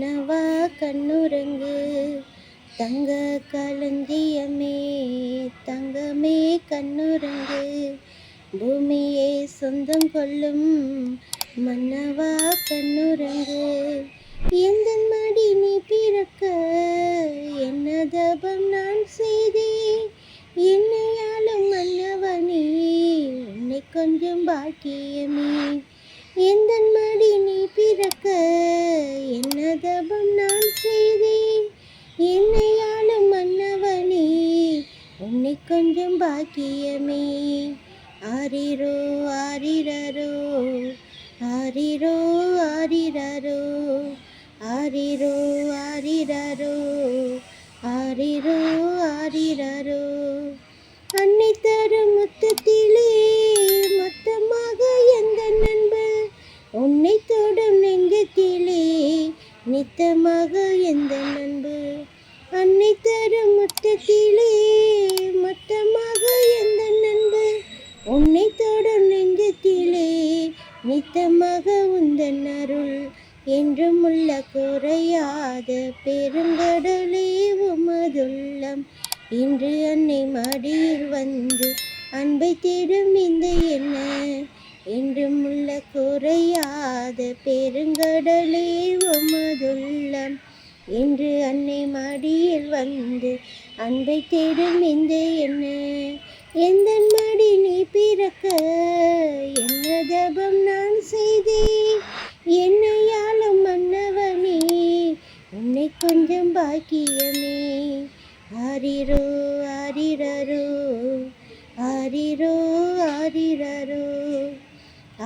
மன்னவா கண்ணுறங்கு, தங்க களஞ்சியமே தங்கமே கண்ணுறங்கு, பூமியே சொந்தம் கொள்ளும் மன்னவா கண்ணுறங்கு. எந்தன் மடி நீ பிறக்க என்ன தபம் நான் செய்தேன், என்னையாலும் மன்னவனே உன்னை கொஞ்சம் பாக்கியமே. எந்தன் மடி நீ பிறக்க என்ன தபம் நான் செய்தேன், என்னையாலும் மன்னவனே உன்னை கொஞ்சம் பாக்கியமே. ஆரிரோ ஆரிரரோ ஆரிரோ ஆரிரரோ ஆரிரோ ஆரிரரோ ஆரிரோ ஆரிரரோ. அன்னை தரும் முத்தத்திலே மொத்தமாக எந்த நண்பு, உன்னை தொடும் நெஞ்சத்திலே நித்தமாக எந்த நண்பு. அன்னை தரும் முத்தத்திலே மொத்தமாக எந்த நண்பு, உன்னை தொடும் நெஞ்சத்திலே நித்தமாக உந்தன் அருள். என்றும் உள்ள குறையாத பெருங்கடலே உமதுள்ளம், இன்று அன்னை மடியில் வந்து அன்பை தேடும் இந்த என்ன. என்றும் உள்ள குறையாத பெருங்கடலே உமதுள்ளம், இன்று அன்னை மடியில் வந்து அன்பை தேடும் இந்த என்ன. எந்தன் மடி நீ பிறக்க என்ன தபம் நான் செய்தேன், என்னையாலும் மன்னவனே உன்னை கொஞ்சம் பாக்கியமே. ஆரிரோ ஆரிரரோ ஆரிரோ ஆரிரரோ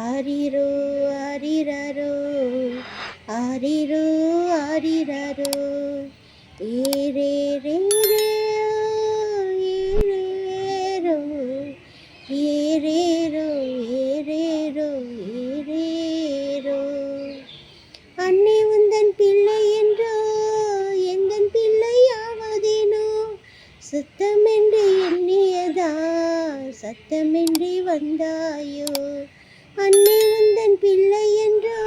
ஆரிரோ ஆரிரரோ ஆரிரோ ஆரிரரோ. ஏரே ரே ரே ஏரேரோ ஏரேரோ ஏரேரோ ஏரேரோ. அன்னை உந்தன் பிள்ளை என்றோ எந்தன் பிள்ளையாவதேனோ, சுத்தமென்று எண்ணியதா சத்தமின்றி வந்தாயோ. அன்னை உந்தன் பிள்ளை என்றோ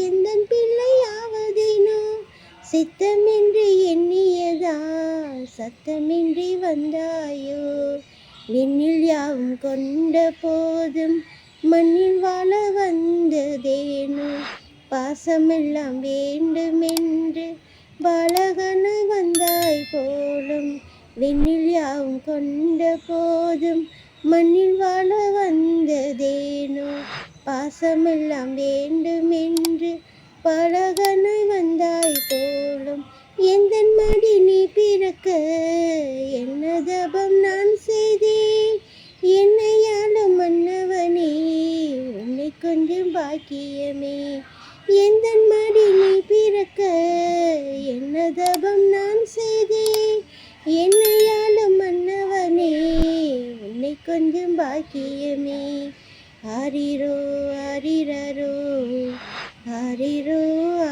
எந்தன் பிள்ளையாவதேனோ, சித்தமின்றி எண்ணியதா சத்தமின்றி வந்தாயோ. விண்ணில் யாவும் கொண்ட போதும் மண்ணில் வாழ வந்ததேனோ, பாசமெல்லாம் வேண்டுமென்று பாலகனாய் வந்தாய் போலும். விண்ணில் யாவும் கொண்ட போதும் மண்ணில் வாழ வந்ததேனோ, பாசமெல்லாம் வேண்டுமென்று பாலகனாய் வந்தாய் போலும். எந்தன் மடி நீ பிறக்க என்ன தபம் நான் செய்தேன், என்னையாலும் மன்னவனே உன்னை கொஞ்சம் பாக்கியமே. எந்தன் மடி நீ பிறக்க என்ன தபம் நான் செய்தேன், என்னையாலும் மன்னவனே உன்னை கொஞ்சம் பாக்கியமே. ஆரிரோ ஆரிரரோ ஆரிரோ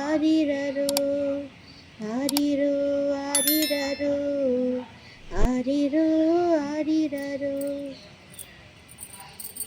ஆரிரரோ ஆரிரோ ஆரிரரோ ஆரிரோ ஆரிரரோ.